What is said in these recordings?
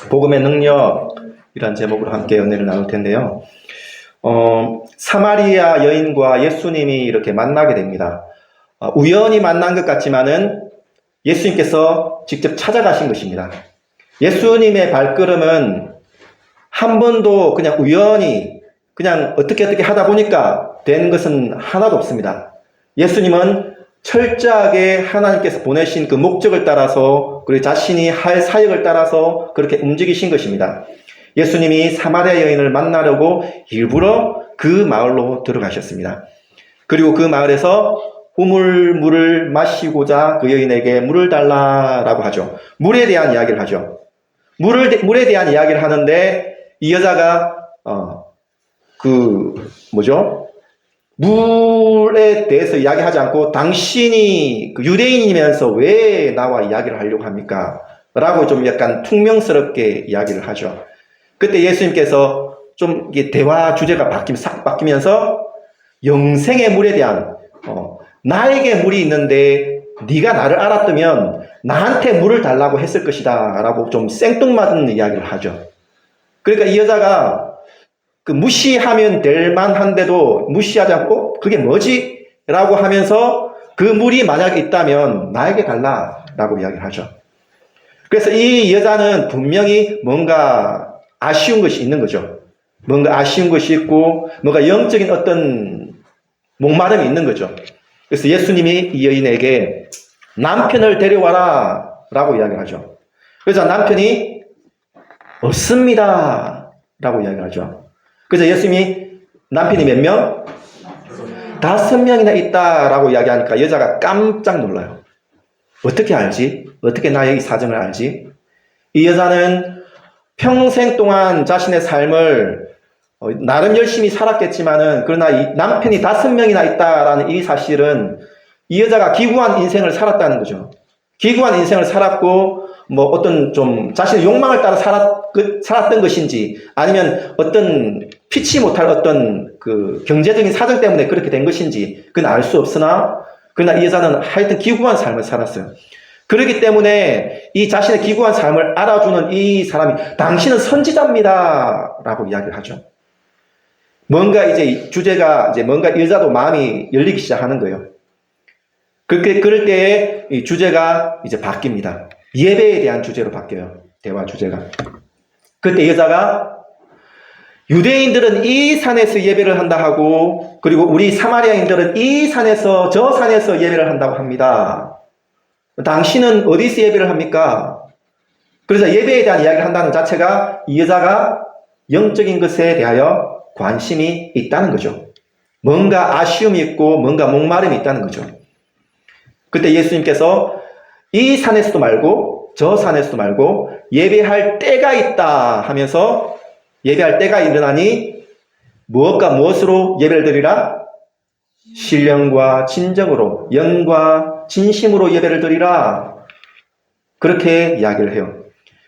복음의 능력이란 제목으로 함께 은혜를 나눌 텐데요. 사마리아 여인과 예수님이 이렇게 만나게 됩니다. 우연히 만난 것 같지만은 예수님께서 직접 찾아가신 것입니다. 예수님의 발걸음은 한 번도 그냥 우연히 그냥 어떻게 하다 보니까 된 것은 하나도 없습니다. 예수님은 철저하게 하나님께서 보내신 그 목적을 따라서 그리고 자신이 할 사역을 따라서 그렇게 움직이신 것입니다. 예수님이 사마리아 여인을 만나려고 일부러 그 마을로 들어가셨습니다. 그리고 그 마을에서 우물물을 마시고자 그 여인에게 물을 달라라고 하죠. 물에 대한 이야기를 하죠. 물에 대한 이야기를 하는데 이 여자가 물에 대해서 이야기하지 않고 당신이 유대인이면서 왜 나와 이야기를 하려고 합니까? 라고 좀 약간 퉁명스럽게 이야기를 하죠. 그때 예수님께서 좀 대화 주제가 싹 바뀌면서 영생의 물에 대한 나에게 물이 있는데 네가 나를 알았다면 나한테 물을 달라고 했을 것이다 라고 좀 생뚱맞은 이야기를 하죠. 그러니까 이 여자가 무시하면 될 만한데도 무시하지 않고 그게 뭐지? 라고 하면서 그 물이 만약에 있다면 나에게 달라라고 이야기를 하죠. 그래서 이 여자는 분명히 뭔가 아쉬운 것이 있는 거죠. 뭔가 아쉬운 것이 있고 뭔가 영적인 어떤 목마름이 있는 거죠. 그래서 예수님이 이 여인에게 남편을 데려와라 라고 이야기를 하죠. 그래서 남편이 없습니다 라고 이야기를 하죠. 그래서 예수님이 남편이 몇 명? 5명이나 있다라고 이야기하니까 여자가 깜짝 놀라요. 어떻게 알지? 어떻게 나의 이 사정을 알지? 이 여자는 평생 동안 자신의 삶을 나름 열심히 살았겠지만은 그러나 이 남편이 5명이나 있다라는 이 사실은 이 여자가 기구한 인생을 살았다는 거죠. 기구한 인생을 살았고 어떤 좀 자신의 욕망을 따라 살았던 것인지 아니면 어떤 피치 못할 어떤 그 경제적인 사정 때문에 그렇게 된 것인지 그건 알 수 없으나 그러나 이 여자는 하여튼 기구한 삶을 살았어요. 그렇기 때문에 이 자신의 기구한 삶을 알아주는 이 사람이 당신은 선지자입니다 라고 이야기를 하죠. 뭔가 이제 주제가 뭔가 여자도 마음이 열리기 시작하는 거예요. 그럴 때에 이 주제가 이제 바뀝니다. 예배에 대한 주제로 바뀌어요. 대화 주제가. 그때 여자가 유대인들은 이 산에서 예배를 한다 하고 그리고 우리 사마리아인들은 이 산에서 저 산에서 예배를 한다고 합니다. 당신은 어디서 예배를 합니까? 그래서 예배에 대한 이야기를 한다는 자체가 이 여자가 영적인 것에 대하여 관심이 있다는 거죠. 뭔가 아쉬움이 있고 뭔가 목마름이 있다는 거죠. 그때 예수님께서 이 산에서도 말고 저 산에서도 말고 예배할 때가 있다 하면서 예배할 때가 일어나니 무엇과 무엇으로 예배를 드리라? 신령과 진정으로 영과 진심으로 예배를 드리라. 그렇게 이야기를 해요.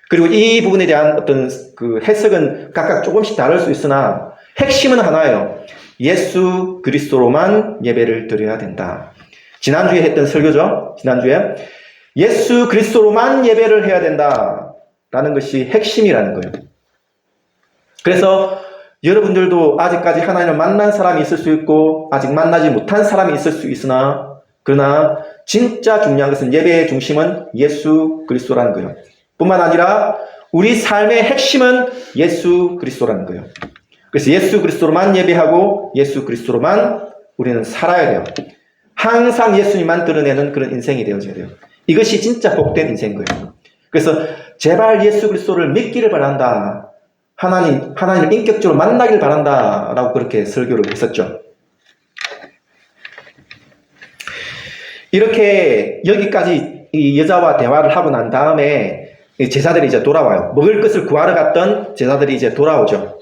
그리고 이 부분에 대한 어떤 그 해석은 각각 조금씩 다를 수 있으나 핵심은 하나예요. 예수 그리스도로만 예배를 드려야 된다. 지난주에 했던 설교죠. 지난주에 예수 그리스도로만 예배를 해야 된다라는 것이 핵심이라는 거예요. 그래서 여러분들도 아직까지 하나님을 만난 사람이 있을 수 있고 아직 만나지 못한 사람이 있을 수 있으나 그러나 진짜 중요한 것은 예배의 중심은 예수 그리스도라는 거예요. 뿐만 아니라 우리 삶의 핵심은 예수 그리스도라는 거예요. 그래서 예수 그리스도로만 예배하고 예수 그리스도로만 우리는 살아야 돼요. 항상 예수님만 드러내는 그런 인생이 되어져야 돼요. 이것이 진짜 복된 인생인 거예요. 그래서 제발 예수 그리스도를 믿기를 바란다. 하나님을 인격적으로 만나길 바란다. 라고 그렇게 설교를 했었죠. 이렇게 여기까지 이 여자와 대화를 하고 난 다음에 제자들이 이제 돌아와요. 먹을 것을 구하러 갔던 제자들이 이제 돌아오죠.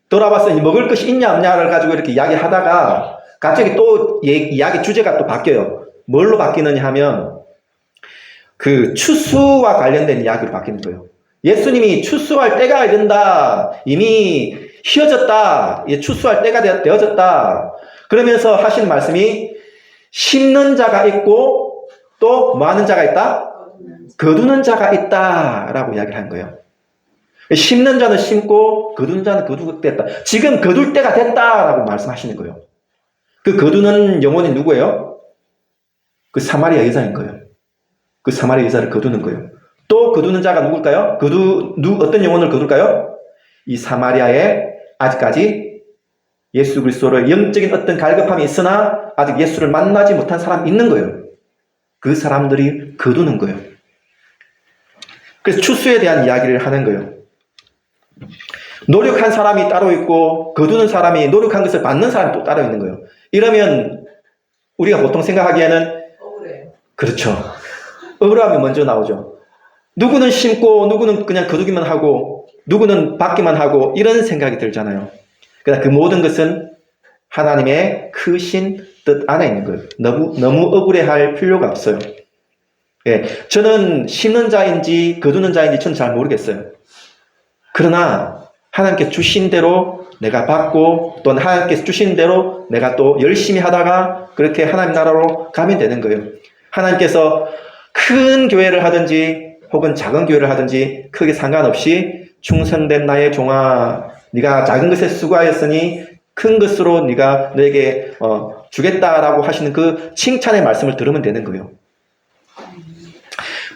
돌아와서 먹을 것이 있냐 없냐를 가지고 이렇게 이야기하다가 갑자기 또 이야기 주제가 또 바뀌어요. 뭘로 바뀌느냐 하면 그 추수와 관련된 이야기로 바뀌는 거예요. 예수님이 추수할 때가 이른다. 이미 휘어졌다. 추수할 때가 되어졌다. 그러면서 하시는 말씀이 심는 자가 있고 또 뭐 하는 자가 있다? 거두는 자가 있다라고 이야기를 한 거예요. 심는 자는 심고 거두는 자는 거두게 됐다. 지금 거둘 때가 됐다라고 말씀하시는 거예요. 그 거두는 영혼이 누구예요? 그 사마리아 여자인 거예요. 그 사마리아 여자를 거두는 거예요. 또 거두는 자가 누굴까요? 어떤 영혼을 거둘까요? 이 사마리아에 아직까지 예수 그리스도를 영적인 어떤 갈급함이 있으나 아직 예수를 만나지 못한 사람이 있는 거예요. 그 사람들이 거두는 거예요. 그래서 추수에 대한 이야기를 하는 거예요. 노력한 사람이 따로 있고 거두는 사람이 노력한 것을 받는 사람이 또 따로 있는 거예요. 이러면 우리가 보통 생각하기에는 억울해요. 그렇죠. 억울함이 먼저 나오죠. 누구는 심고 누구는 그냥 거두기만 하고 누구는 받기만 하고 이런 생각이 들잖아요. 그러나 그 모든 것은 하나님의 크신 뜻 안에 있는 거예요. 너무 억울해할 필요가 없어요. 예, 저는 심는 자인지 거두는 자인지 저는 잘 모르겠어요. 그러나 하나님께 주신 대로 내가 받고 또 하나님께서 주신 대로 내가 또 열심히 하다가 그렇게 하나님 나라로 가면 되는 거예요. 하나님께서 큰 교회를 하든지 혹은 작은 교회를 하든지 크게 상관없이 충성된 나의 종아 네가 작은 것에 수고하였으니 큰 것으로 네가 너에게 주겠다라고 하시는 그 칭찬의 말씀을 들으면 되는 거예요.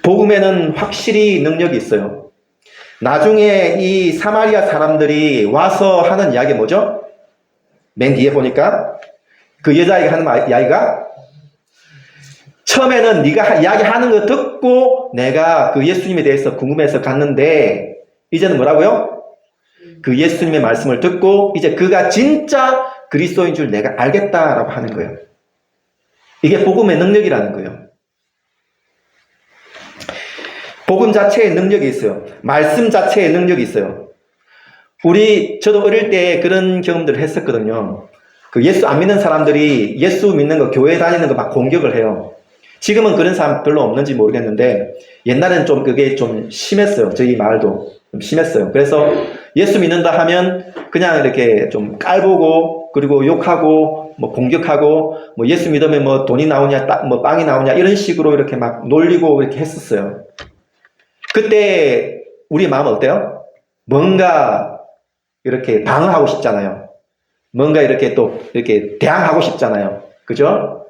복음에는 확실히 능력이 있어요. 나중에 이 사마리아 사람들이 와서 하는 이야기 뭐죠? 맨 뒤에 보니까 그 여자에게 하는 이야기가 처음에는 네가 이야기하는 거 듣고 내가 그 예수님에 대해서 궁금해서 갔는데 이제는 뭐라고요? 그 예수님의 말씀을 듣고 이제 그가 진짜 그리스도인 줄 내가 알겠다라고 하는 거예요. 이게 복음의 능력이라는 거예요. 복음 자체의 능력이 있어요. 말씀 자체의 능력이 있어요. 저도 어릴 때 그런 경험들을 했었거든요. 그 예수 안 믿는 사람들이 예수 믿는 거, 교회 다니는 거 막 공격을 해요. 지금은 그런 사람 별로 없는지 모르겠는데 옛날에는 좀 그게 좀 심했어요. 저희 마을도 좀 심했어요. 그래서 예수 믿는다 하면 그냥 이렇게 좀 깔보고 그리고 욕하고 뭐 공격하고 뭐 예수 믿으면 뭐 돈이 나오냐 뭐 빵이 나오냐 이런 식으로 이렇게 막 놀리고 이렇게 했었어요. 그때 우리 마음은 어때요? 뭔가 이렇게 방어하고 싶잖아요. 뭔가 이렇게 또 이렇게 대항하고 싶잖아요. 그죠?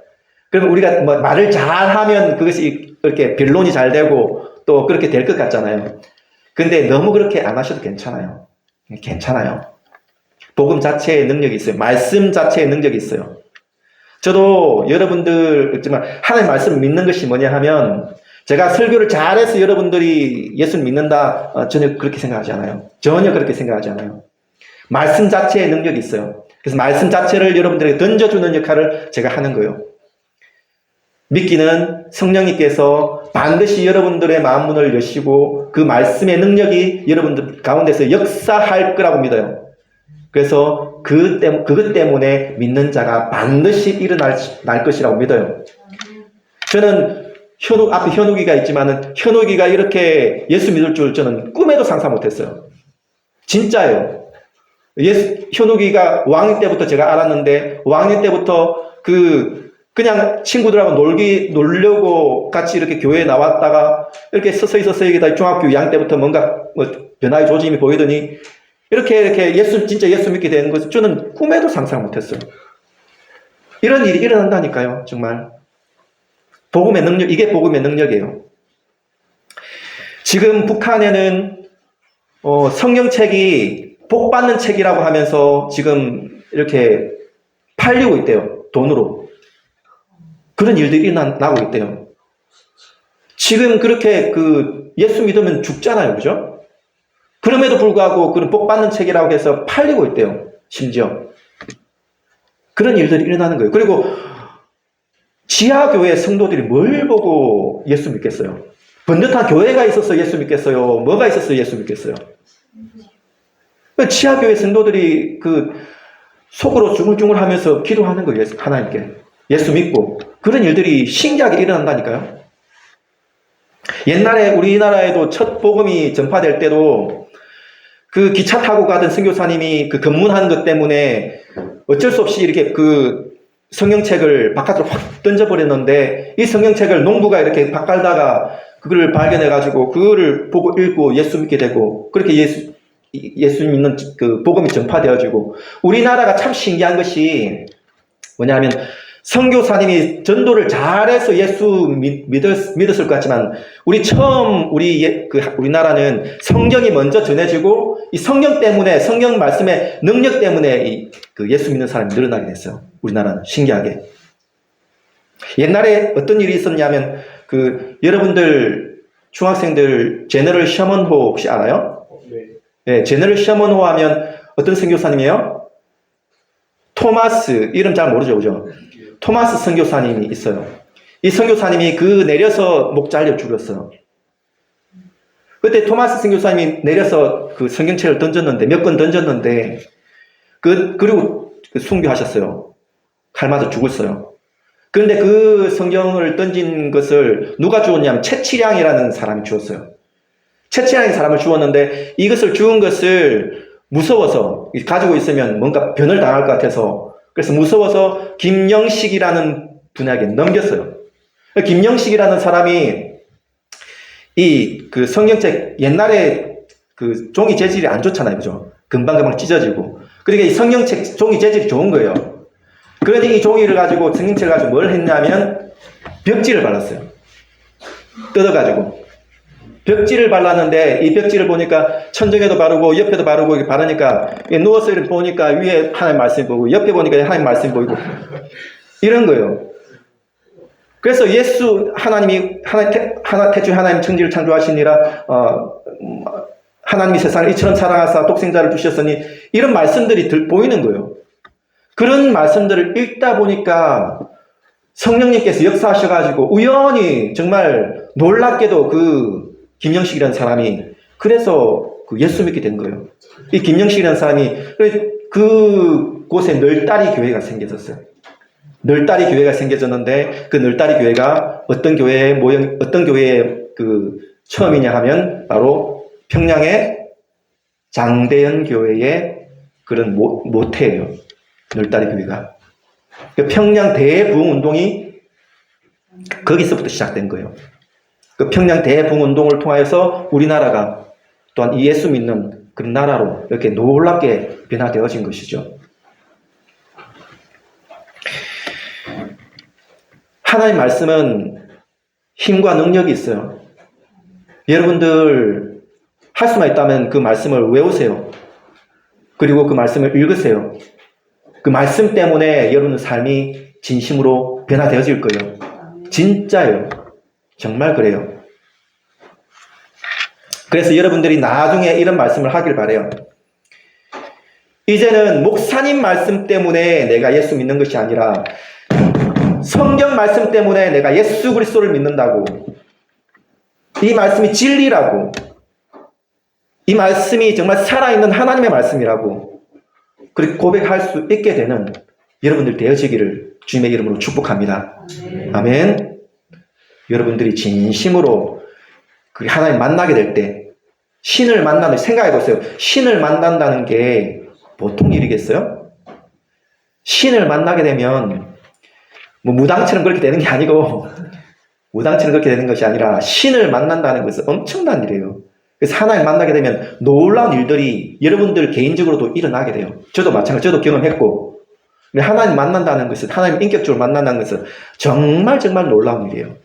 그러면 우리가 뭐 말을 잘하면 그것이 이렇게 변론이 잘 되고 또 그렇게 될 것 같잖아요. 근데 너무 그렇게 안 하셔도 괜찮아요. 괜찮아요. 복음 자체의 능력이 있어요. 말씀 자체의 능력이 있어요. 저도 여러분들 있지만 하나님 말씀을 믿는 것이 뭐냐 하면 제가 설교를 잘해서 여러분들이 예수를 믿는다 전혀 그렇게 생각하지 않아요. 전혀 그렇게 생각하지 않아요. 말씀 자체의 능력이 있어요. 그래서 말씀 자체를 여러분들에게 던져주는 역할을 제가 하는 거예요. 믿기는 성령님께서 반드시 여러분들의 마음문을 여시고 그 말씀의 능력이 여러분들 가운데서 역사할 거라고 믿어요. 그래서 그것 때문에 믿는 자가 반드시 일어날 것이라고 믿어요. 저는 앞에 현욱이가 있지만은 현욱이가 이렇게 예수 믿을 줄 저는 꿈에도 상상 못했어요. 진짜예요. 현욱이가 5학년 때부터 제가 알았는데 5학년 때부터 그냥 친구들하고 놀려고 같이 이렇게 교회에 나왔다가 이렇게 서서히 중학교 2학년 때부터 뭔가 변화의 조짐이 보이더니 이렇게 진짜 예수 믿게 되는 것을 저는 꿈에도 상상 못했어요. 이런 일이 일어난다니까요, 정말. 복음의 능력, 이게 복음의 능력이에요. 지금 북한에는 성경책이 복받는 책이라고 하면서 지금 이렇게 팔리고 있대요. 돈으로. 그런 일들이 일어나고 있대요. 지금 그렇게 예수 믿으면 죽잖아요. 그죠? 그럼에도 불구하고 그런 복받는 책이라고 해서 팔리고 있대요. 심지어. 그런 일들이 일어나는 거예요. 그리고 지하교회 성도들이 뭘 보고 예수 믿겠어요? 번듯한 교회가 있어서 예수 믿겠어요? 뭐가 있어서 예수 믿겠어요? 지하교회 성도들이 속으로 중얼중얼 하면서 기도하는 거예요. 하나님께. 예수 믿고. 그런 일들이 신기하게 일어난다니까요. 옛날에 우리나라에도 첫 복음이 전파될 때도 기차 타고 가던 선교사님이 검문하는 것 때문에 어쩔 수 없이 이렇게 성경책을 바깥으로 확 던져버렸는데 이 성경책을 농부가 이렇게 박 깔다가 그거를 발견해가지고 그거를 보고 읽고 예수 믿게 되고 그렇게 예수 믿는 그 복음이 전파되어지고 우리나라가 참 신기한 것이 뭐냐면 선교사님이 전도를 잘해서 예수 믿었을 것 같지만 우리나라는 성경이 먼저 전해지고 이 성경 때문에 성경 말씀의 능력 때문에 그 예수 믿는 사람이 늘어나게 됐어요. 우리나라는 신기하게. 옛날에 어떤 일이 있었냐면 여러분들 중학생들 제너럴 셔먼호 혹시 알아요? 네, 제너럴 셔먼호 하면 어떤 선교사님이에요? 토마스, 이름 잘 모르죠, 그죠? 토마스 선교사님이 있어요. 이 선교사님이 내려서 목 잘려 죽었어요. 그때 토마스 선교사님이 내려서 그 성경책을 던졌는데, 몇 권 던졌는데, 그리고 순교하셨어요. 칼 맞아 죽었어요. 그런데 그 성경을 던진 것을 누가 주었냐면 채치량이라는 사람이 주었어요. 채치량이 사람을 주었는데 이것을 주운 것을 무서워서 가지고 있으면 뭔가 변을 당할 것 같아서 그래서 무서워서 김영식이라는 분에게 넘겼어요. 김영식이라는 사람이 그 성경책 옛날에 그 종이 재질이 안 좋잖아요. 그죠? 금방금방 찢어지고. 그러니까 이 성경책 종이 재질이 좋은 거예요. 그러니 이 종이를 가지고 성경책을 가지고 뭘 했냐면 벽지를 발랐어요. 뜯어가지고. 벽지를 발랐는데 이 벽지를 보니까 천정에도 바르고 옆에도 바르고 이렇게 바르니까 누워서 이렇게 보니까 위에 하나님 말씀이 보이고 옆에 보니까 하나님 말씀이 보이고 이런 거예요. 그래서 예수 하나님이 태초에 하나님 천지를 창조하시니라 하나님이 세상을 이처럼 사랑하사 독생자를 주셨으니 이런 말씀들이 보이는 거예요. 그런 말씀들을 읽다 보니까 성령님께서 역사하셔가지고 우연히 정말 놀랍게도 김영식이라는 사람이 그래서 예수 믿게 된 거예요. 이 김영식이라는 사람이 그곳에 널다리 교회가 생겨졌어요. 널다리 교회가 생겨졌는데 그 널다리 교회가 어떤 교회의 처음이냐 하면 바로 평양의 장대현 교회의 그런 모태예요. 널다리 교회가. 평양 대부흥 운동이 거기서부터 시작된 거예요. 그 평양 대부흥 운동을 통하여서 우리나라가 또한 이 예수 믿는 그런 나라로 이렇게 놀랍게 변화되어진 것이죠. 하나님 말씀은 힘과 능력이 있어요. 여러분들 할 수만 있다면 그 말씀을 외우세요. 그리고 그 말씀을 읽으세요. 그 말씀 때문에 여러분의 삶이 진심으로 변화되어질 거예요. 진짜예요. 정말 그래요. 그래서 여러분들이 나중에 이런 말씀을 하길 바라요. 이제는 목사님 말씀 때문에 내가 예수 믿는 것이 아니라 성경 말씀 때문에 내가 예수 그리스도를 믿는다고. 이 말씀이 진리라고. 이 말씀이 정말 살아있는 하나님의 말씀이라고. 그렇게 고백할 수 있게 되는 여러분들 되어지기를 주님의 이름으로 축복합니다. 아멘. 여러분들이 진심으로 하나님 만나게 될 때 신을 만나는 생각해 보세요. 신을 만난다는 게 보통 일이겠어요? 신을 만나게 되면 무당처럼 그렇게 되는 게 아니고 무당처럼 그렇게 되는 것이 아니라 신을 만난다는 것은 엄청난 일이에요. 그래서 하나님 만나게 되면 놀라운 일들이 여러분들 개인적으로도 일어나게 돼요. 저도 마찬가지로 저도 경험했고 하나님 만난다는 것은 하나님 인격적으로 만난다는 것은 정말 놀라운 일이에요.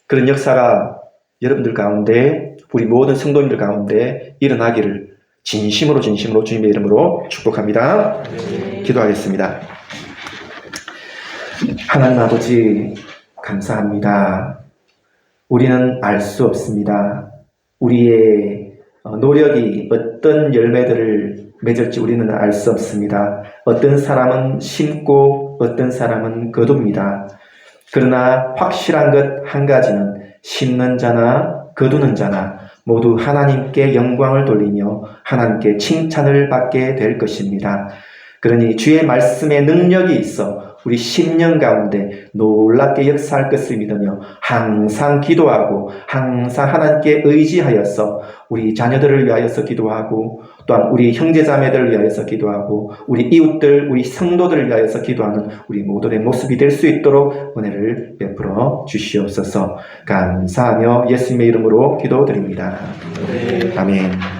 그런 역사가 여러분들 가운데 우리 모든 성도님들 가운데 일어나기를 진심으로 주님의 이름으로 축복합니다. 기도하겠습니다. 하나님 아버지 감사합니다. 우리는 알 수 없습니다. 우리의 노력이 어떤 열매들을 맺을지 우리는 알 수 없습니다. 어떤 사람은 심고 어떤 사람은 거둡니다. 그러나 확실한 것 한 가지는 심는 자나 거두는 자나 모두 하나님께 영광을 돌리며 하나님께 칭찬을 받게 될 것입니다. 그러니 주의 말씀에 능력이 있어 우리 10년 가운데 놀랍게 역사할 것을 믿으며 항상 기도하고 항상 하나님께 의지하여서 우리 자녀들을 위하여서 기도하고 또한 우리 형제자매들을 위하여서 기도하고 우리 이웃들, 우리 성도들을 위하여서 기도하는 우리 모두의 모습이 될 수 있도록 은혜를 베풀어 주시옵소서. 감사하며 예수님의 이름으로 기도드립니다. 아멘.